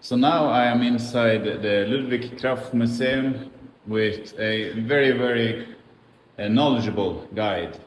So now I am inside the Ludwig Krapf Museum with a very, very knowledgeable guide.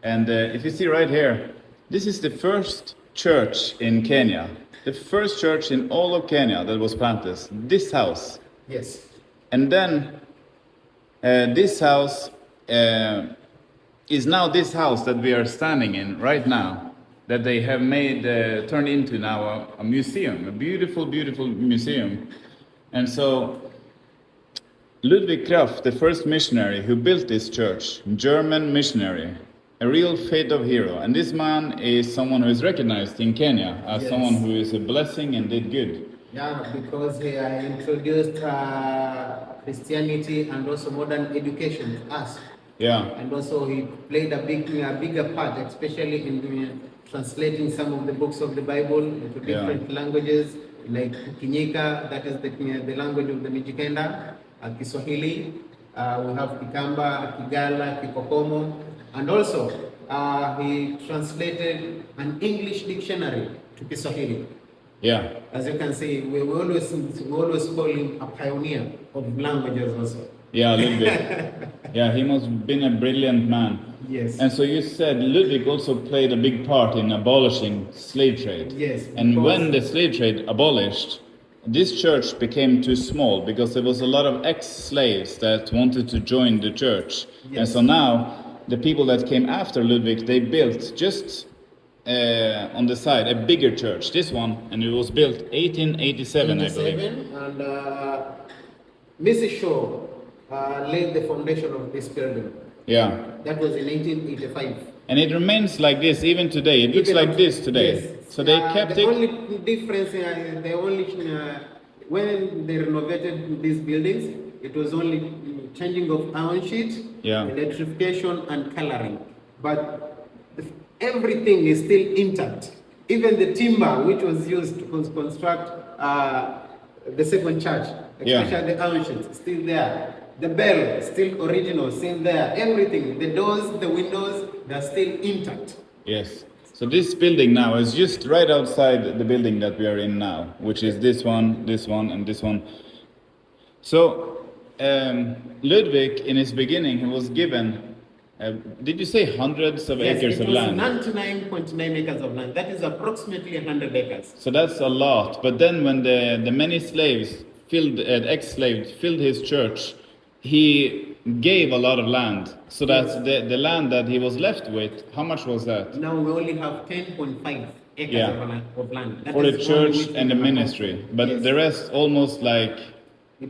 And if you see right here, this is the first church in Kenya. The first church in all of Kenya that was planted. This house. Yes. And then this house is now this house that we are standing in right now, that they have made, turned into now a museum, a beautiful, beautiful museum. And so Ludwig Krapf, the first missionary who built this church, German missionary, a real faith of hero. And this man is someone who is recognized in Kenya as someone who is a blessing and did good. Yeah, because he introduced Christianity and also modern education to us. Yeah. And also he played a bigger part, especially in translating some of the books of the Bible into different languages, like Kinyika, that is the language of the Mijikenda, Kiswahili, we have Kikamba, Kigala, Kikokomo, and also he translated an English dictionary to Kiswahili. Yeah. As you can see, we always call him a pioneer of languages also. Yeah, Ludwig. Yeah, he must have been a brilliant man. Yes. And so you said Ludwig also played a big part in abolishing slave trade. Yes. And when the slave trade abolished, this church became too small because there was a lot of ex-slaves that wanted to join the church. Yes. And so now the people that came after Ludwig, they built just on the side a bigger church, this one, and it was built 1887, I believe. And Mrs. Shaw laid the foundation of this building. Yeah. That was in 1885. And it remains like this even today. It looks like this today. Yes. So they kept the it. Only difference, when they renovated these buildings, it was only changing of iron sheet, electrification, and coloring. But everything is still intact. Even the timber which was used to construct the second church, especially the iron sheet, still there. The bell, still original, still there. Everything, the doors, the windows, they're still intact. Yes. So this building now is just right outside the building that we are in now, which is this one, and this one. So Ludwig, in his beginning, he was given, did you say hundreds of acres of land? 99.9 acres of land. That is approximately 100 acres. So that's a lot. But then when the many slaves, ex-slaves, filled his church, he gave a lot of land, so that the land that he was left with, how much was that? Now we only have 10.5 acres of land. That for the church and the ministry, but the rest almost like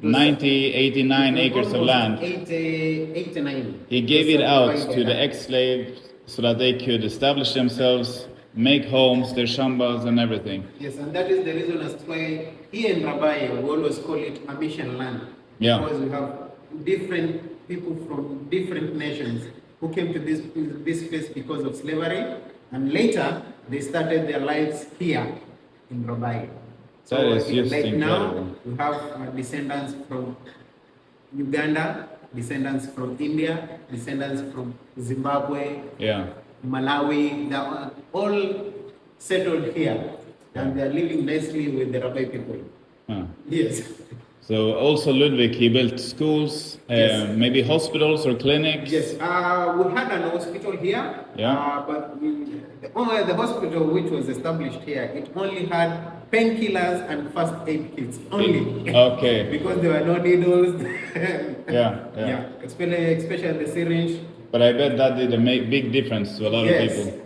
90, 89 acres of land. 89. He gave it out to the ex-slaves so that they could establish themselves, make homes, their shambas and everything. Yes, and that is the reason as why here in Rabai we always call it a mission land. Because we have different people from different nations who came to this place because of slavery, and later they started their lives here in Rabai. So that is just like incredible. Now we have descendants from Uganda, descendants from India, descendants from Zimbabwe, Malawi. They are all settled here, and they are living nicely with the Rabai people. Yes. So also Ludwig, he built schools, maybe hospitals or clinics. Yes, we had an hospital here, but the hospital which was established here, it only had painkillers and first aid kits only. Okay. Because there were no needles. Especially the syringe. But I bet that did a big difference to a lot of people.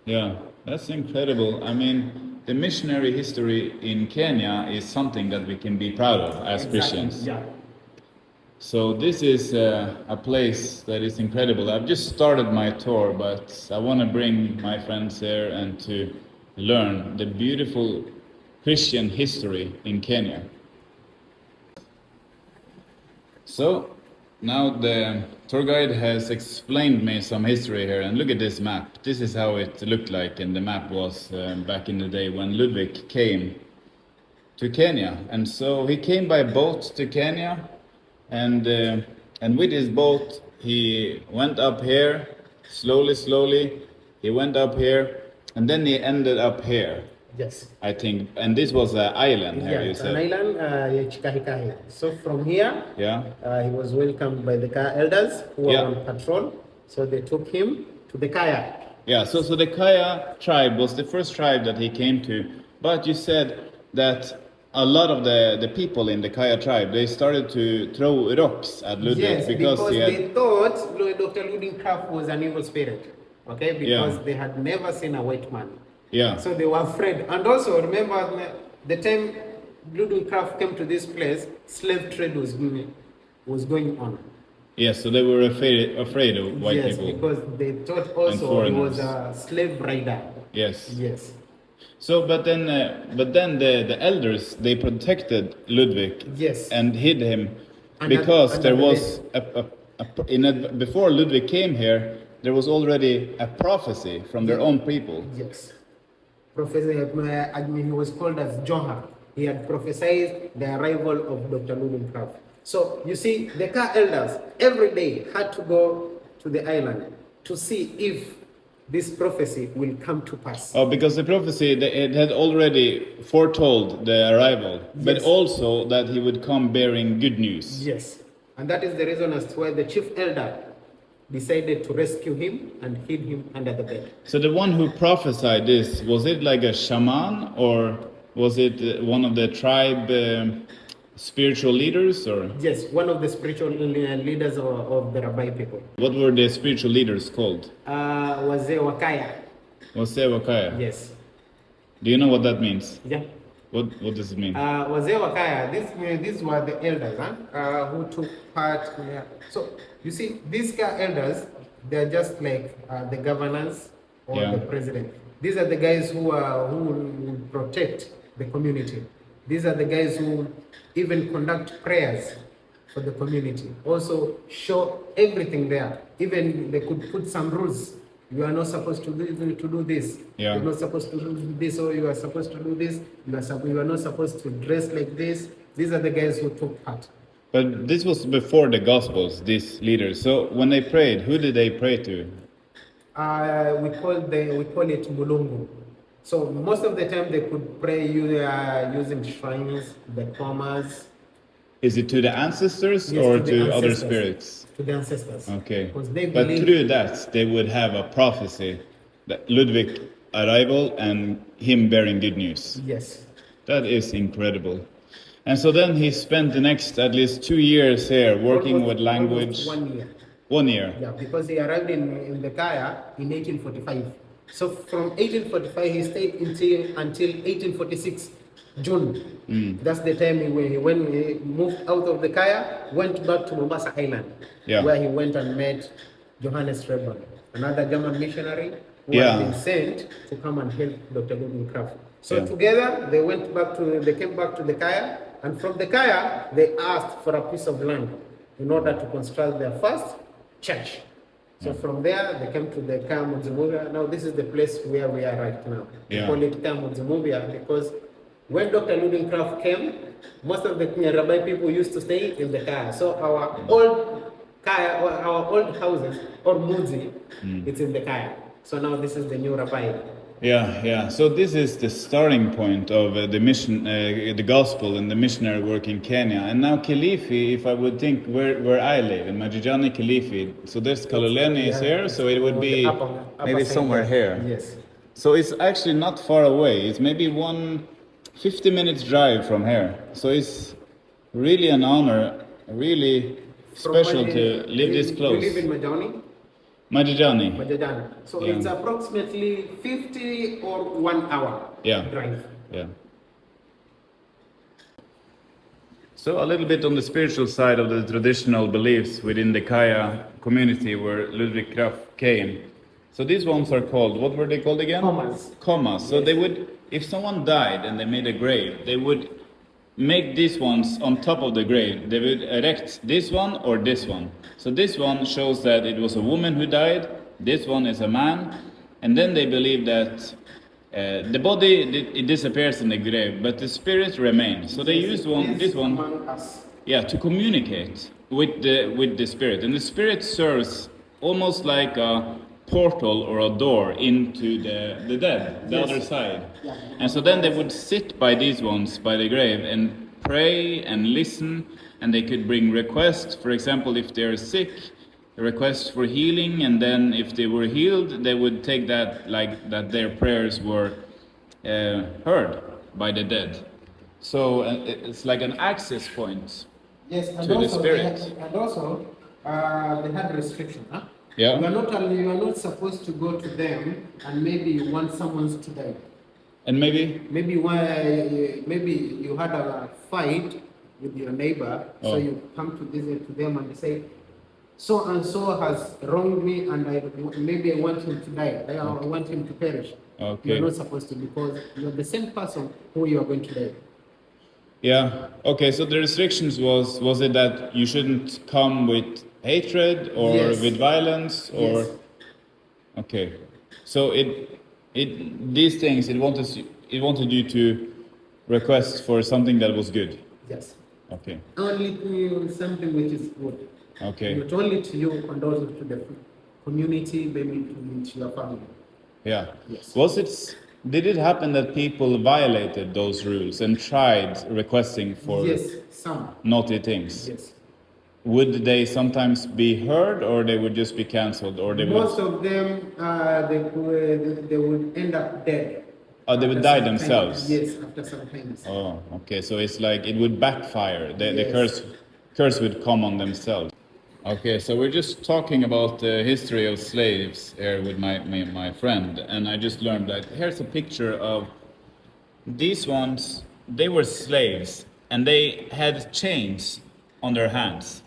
Yeah, that's incredible. I mean, the missionary history in Kenya is something that we can be proud of as Christians. Yeah. So this is a place that is incredible. I've just started my tour, but I want to bring my friends here and to learn the beautiful Christian history in Kenya. So now the tour guide has explained me some history here, and look at this map. This is how it looked like, and the map was back in the day when Ludwig came to Kenya. And so he came by boat to Kenya, and with his boat he went up here slowly. He went up here, and then he ended up here. Yes. I think, and this was an island here, you it's said. an island, Chikahikahi. So from here, Yeah. He was welcomed by the Kaya elders who were Yeah. on patrol. So they took him to the Kaya. Yeah, so the Kaya tribe was the first tribe that he came to, but you said that a lot of the people in the Kaya tribe, they started to throw rocks at Ludwig Yes, because he had, they thought Dr. Ludwig Krapf was an evil spirit. Okay, because Yeah. they had never seen a white man. Yeah. So they were afraid. And also remember the time Ludwig Krapf came to this place, slave trade was going on. Yes, so they were afraid of white Yes, people. because they thought also he was foreigners. a slave rider. Yes. Yes. So, but then the elders, they protected Ludwig. Yes. And hid him Under- because under there the was before Ludwig came here, there was already a prophecy from their own people. Yes. Professor, he was called as Johar. He had prophesied the arrival of Dr. Ludwig Krapf. So you see, the Ka elders every day had to go to the island to see if this prophecy will come to pass. Oh, because the prophecy, it had already foretold the arrival, but Yes. also that he would come bearing good news. Yes. And that is the reason as to why the chief elder decided to rescue him and hid him under the bed. So the one who prophesied this, was it like a shaman, or was it one of the tribe spiritual leaders, or Yes, one of the spiritual leaders of the Rabai people. what were the spiritual leaders called? Wazee Wakaya. Wazee Wakaya. Yes. Do you know what that means? Yeah. What does it mean? Wazee Wakaya, these were the elders who took part. So you see, these elders, they're just like the governors or Yeah. the president. These are the guys who will protect the community. These are the guys who even conduct prayers for the community. Also show everything there. Even they could put some rules. You are not supposed to do this. Yeah. You're not supposed to do this, or you are supposed to do this. You are not supposed to dress like this. These are the guys who took part. But this was before the Gospels, these leaders. So when they prayed, who did they pray to? We call it mulungu. So most of the time they could pray using shrines, the comas. Is it to the ancestors Yes, or to the to other ancestors. spirits? To the ancestors. Okay. Because they But believe, through that, they would have a prophecy that Ludwig arrival and him bearing good news. yes. That is incredible. And so then he spent the next at least 2 years here working with language. Almost 1 year. 1 year. Yeah, because he arrived in the Kaya in 1845. So from 1845 he stayed until 1846 June. That's the time when he moved out of the Kaya, went back to Mombasa Island, Yeah. where he went and met Johannes Rabai, another German missionary who Yeah. had been sent to come and help Dr. Ludwig Krapf. So Yeah. together they came back to the Kaya, and from the Kaya they asked for a piece of land in order to construct their first church. So from there they came to the Kaya Mudzimubia. Now this is the place where we are right now. Yeah. We call it Kaya Mudzimubia because when Dr. Ludwig Krapf came, most of the Rabai people used to stay in the Kaya. So our old houses or Mudzi, it's in the Kaya. So now this is the new Rabai. Yeah, yeah. So this is the starting point of the mission, the gospel and the missionary work in Kenya. And now Kilifi, if I would think where I live, in Majijani, Kilifi. So there's Kaloleni is here, so it would be upper maybe side somewhere there. here. Yes. So it's actually not far away. It's maybe 50 minutes drive from here. So it's really an honor, really special to live this close. You live in Majani? Majijani. Majani. So Yeah. it's approximately 50 or 1 hour Yeah. drive. Yeah. So a little bit on the spiritual side of the traditional beliefs within the Kaya community where Ludwig Krapf came. So these ones are called, what were they called again? Comas. Comas. So they would, if someone died and they made a grave, they would make these ones on top of the grave. They would erect this one or this one. So this one shows that it was a woman who died, this one is a man, and then they believe that the body, it disappears in the grave, but the spirit remains. So they use this one, Among us. yeah, to communicate with the spirit. And the spirit serves almost like a portal or a door into the dead, the other side. Yeah. And so then they would sit by these ones, by the grave, and pray and listen, and they could bring requests. For example, if they're sick, a request for healing, and then if they were healed, they would take that like that their prayers were heard by the dead. So it's like an access point. Yes, and to also the spirit. They had restriction. Huh? Yeah. You are not supposed to go to them, and maybe you want someone to die. And maybe you had a fight with your neighbor, so you come to visit to them and say, so and so has wronged me, and maybe I want him to die. I want him to perish. Okay. You're not supposed to, because you're the same person who you are going to die. Yeah. Okay. So the restrictions was it that you shouldn't come with hatred or Yes. with violence or? Yes. Okay. So these things it wanted you to request for something that was good. Yes. Okay. Only to something which is good. Okay. Not only to you, and also to the community, maybe to your family. Yeah. Yes. Did it happen that people violated those rules and tried requesting for some naughty things? Yes. Would they sometimes be heard, or they would just be cancelled, or they Most of them, they would end up dead. Oh, they would die themselves. Yes, after some time. Oh, okay. So it's like it would backfire. The Yes. curse would come on themselves. Okay, so we're just talking about the history of slaves here with my friend, and I just learned that here's a picture of these ones. They were slaves, and they had chains on their hands.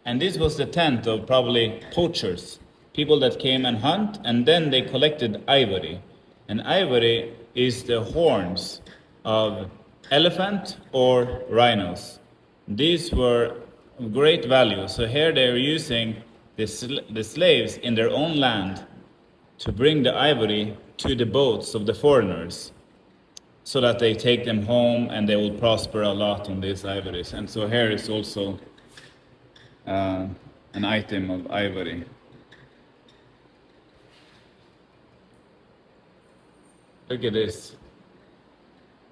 And this was the tent of probably poachers, people that came and hunt, and then they collected ivory. And ivory is the horns of elephant or rhinos. These were of great value. So here they are using the slaves in their own land to bring the ivory to the boats of the foreigners, so that they take them home and they will prosper a lot on these ivories. And so here is also an item of ivory. Look at this.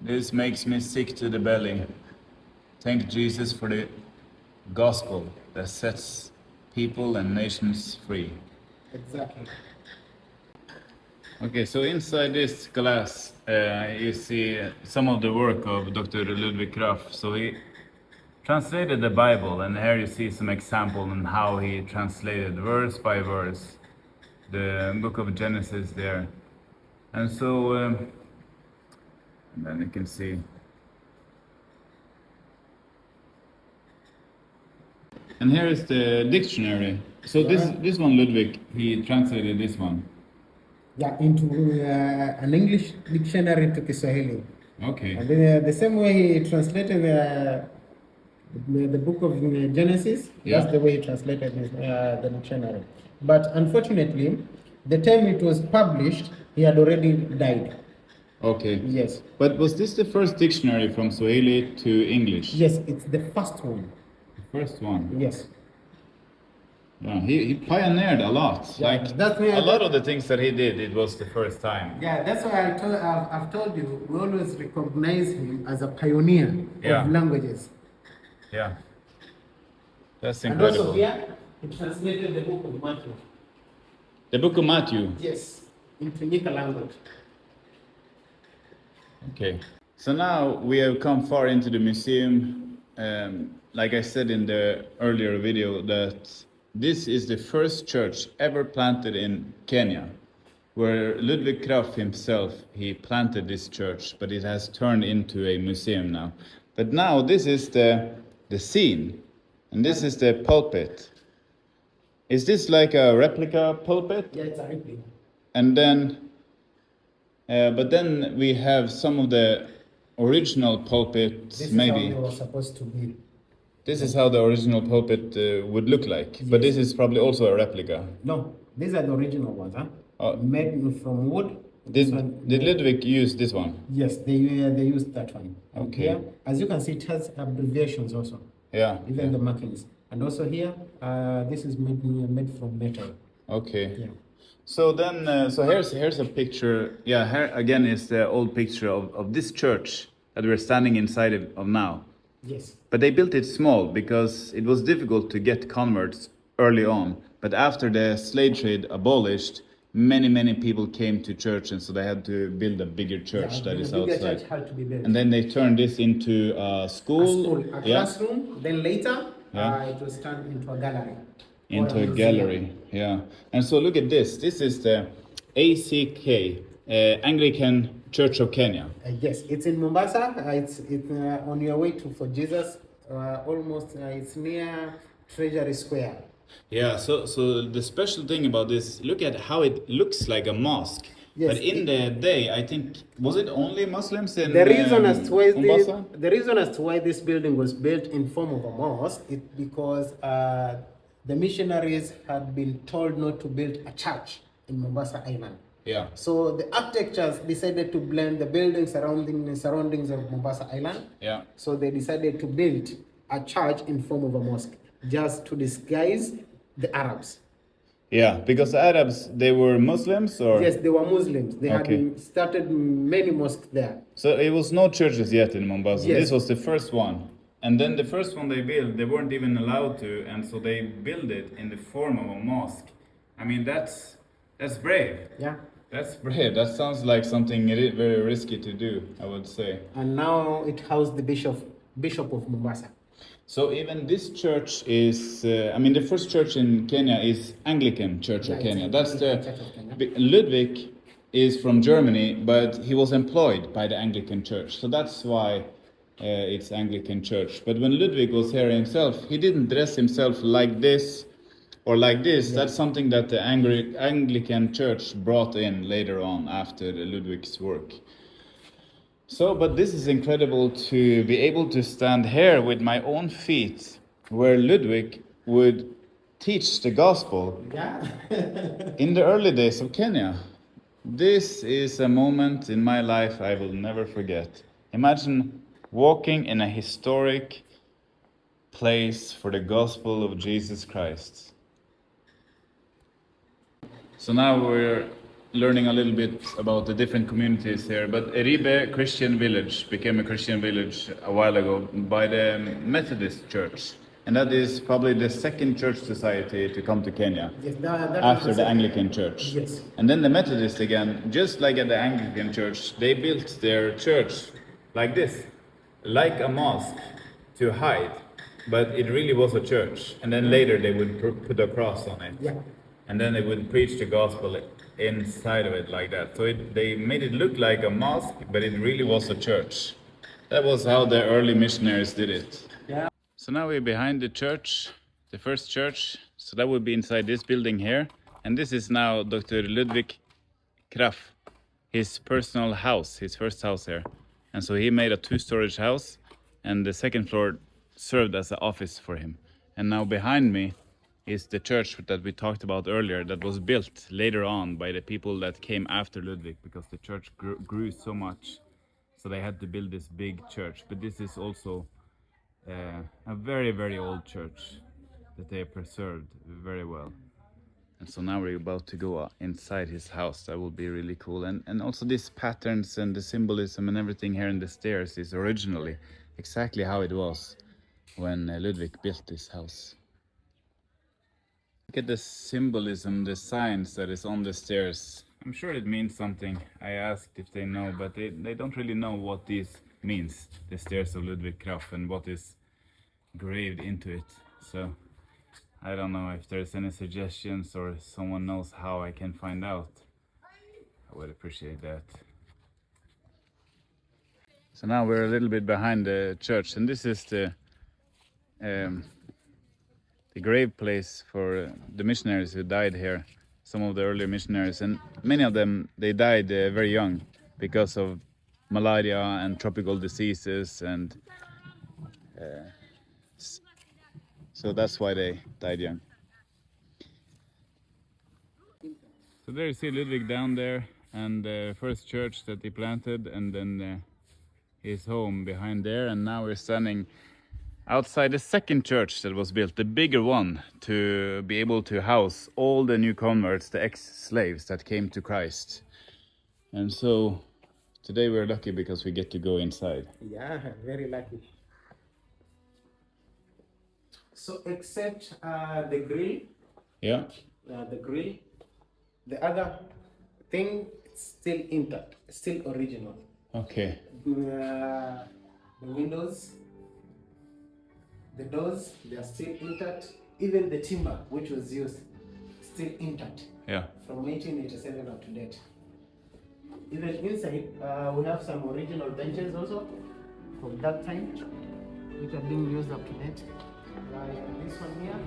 This makes me sick to the belly. Thank Jesus for the gospel that sets people and nations free. Exactly. Okay, so inside this glass, you see some of the work of Dr. Ludwig Krapf. So he translated the Bible, and here you see some example on how he translated verse by verse the book of Genesis there. And so, and then you can see. And here is the dictionary. So this one, Ludwig, he translated this one. Yeah, into an English dictionary to Kiswahili. Okay. And then, the same way he translated the book of Genesis, that's the way he translated the dictionary. But unfortunately, the time it was published, he had already died. Okay. Yes. But was this the first dictionary from Swahili to English? Yes, it's the first one. The first one? Yes. Yeah, he pioneered a lot. Yeah, like that's why a lot of the things that he did, it was the first time. Yeah, that's why I've told you, we always recognize him as a pioneer of languages. Yeah. That's incredible. And also here, he translated the book of Matthew. The book of Matthew? Yes, into Nika language. Okay. So now we have come far into the museum. Like I said in the earlier video, that this is the first church ever planted in Kenya, where Ludwig Krapf himself, he planted this church, but it has turned into a museum now. But now this is the scene, and this is the pulpit. Is this like a replica pulpit? Yeah, it's a replica. And then, but then we have some of the original pulpits. This maybe. is how they were supposed to be. This is how the original pulpit would look like, but this is probably also a replica. No, these are the original ones, huh? Oh. Made from wood. Did Ludwig use this one? Yes, they used that one. And Okay. here, as you can see, it has abbreviations also. Yeah. Even the markings. And also here, this is made from metal. Okay. Yeah. So then, so here's a picture. Yeah, here again is the old picture of this church that we're standing inside of now. Yes. But they built it small because it was difficult to get converts early on. But after the slave trade abolished, many people came to church, and so they had to build a bigger church that is bigger outside. church had to be built. And then they turned this into a school. A classroom. Then later, Yeah. it was turned into a gallery. Into a gallery, yeah. And so look at this. This is the ACK, Anglican Church of Kenya. Yes, it's in Mombasa. It's on your way to for Jesus. Almost, it's near Treasury Square. Yeah. So the special thing about this, look at how it looks like a mosque. Yes, but in the day, I think, was it only Muslims in the reason as to why Mombasa? the reason as to why this building was built in form of a mosque is because the missionaries had been told not to build a church in Mombasa Island. Yeah. So the architects decided to blend the buildings surroundings of Mombasa Island. Yeah. So they decided to build a church in form of a mosque, just to disguise the Arabs. Yeah, because the Arabs, they were Muslims, or? Yes, they were Muslims. They had started many mosques there. So it was no churches yet in Mombasa. Yes. This was the first one. And then the first one they built, they weren't even allowed to, and so they built it in the form of a mosque. I mean, that's brave. Yeah. That's brave. That sounds like something very risky to do, I would say. And now it housed the Bishop of Mombasa. So even this church is, I mean, the first church in Kenya is Anglican Church of Kenya. That's Ludwig is from Germany, but he was employed by the Anglican Church. So that's why it's Anglican Church. But when Ludwig was here himself, he didn't dress himself like this or like this. Yeah. That's something that the Anglican Church brought in later on after Ludwig's work. So, but this is incredible to be able to stand here with my own feet where Ludwig would teach the gospel in the early days of Kenya. This is a moment in my life I will never forget. Imagine walking in a historic place for the gospel of Jesus Christ. So now we're learning a little bit about the different communities here, but Rabai Christian Village became a Christian village a while ago by the Methodist Church. And that is probably the second church society to come to Kenya. Yes, that after the Anglican Church. Yes. And then the Methodist again, just like at the Anglican Church, they built their church like this, like a mosque to hide, but it really was a church. And then later they would put a cross on it. Yeah. And then they would preach the gospel inside of it like that. So they made it look like a mosque, but it really was a church. That was how the early missionaries did it. Yeah. So now we're behind the church, the first church. So that would be inside this building here. And this is now Dr. Ludwig Krapf, his personal house, his first house here. And so he made a 2-storage house, and the second floor served as an office for him. And now behind me is the church that we talked about earlier, that was built later on by the people that came after Ludwig, because the church grew so much, so they had to build this big church. But this is also a very old church that they preserved very well. And so now we're about to go inside his house. That will be really cool. And also these patterns and the symbolism and everything here in the stairs is originally exactly how it was when Ludwig built this house. Look at the symbolism, the signs that is on the stairs. I'm sure it means something. I asked if they know, but they don't really know what this means, the stairs of Ludwig Krapf, and what is graved into it. So I don't know if there's any suggestions or someone knows how I can find out. I would appreciate that. So now we're a little bit behind the church, and this is the grave place for the missionaries who died here, some of the earlier missionaries, and many of them, they died very young because of malaria and tropical diseases, and so that's why they died young. So there you see Ludwig down there, and the first church that he planted, and then his home behind there. And now we're standing outside the second church that was built, the bigger one, to be able to house all the new converts, the ex-slaves that came to Christ. And so today we're lucky because we get to go inside. Yeah, very lucky. So except the grill. Yeah. The grill. The other thing still intact, still original. Okay. The windows, the doors, they are still intact. Even the timber which was used, still intact. Yeah. From 1887 up to date. Even inside, we have some original benches also from that time, which are being used up to date. Like this one here,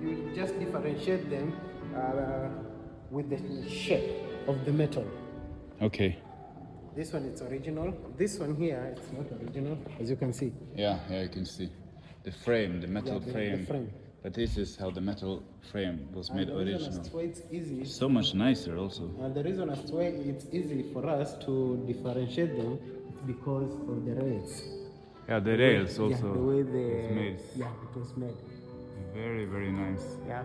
you just differentiate them with the shape of the metal. Okay. This one is original. This one here, it's not original, as you can see. Yeah, you can see the frame, the metal The frame. But this is how the metal frame was made original. As to why it's easy. So much nicer also. And the reason as to why it's easy for us to differentiate them is because of the rails. Yeah, the rails also. Yeah, the way was made. Yeah, it was made. Very, very nice. Yeah.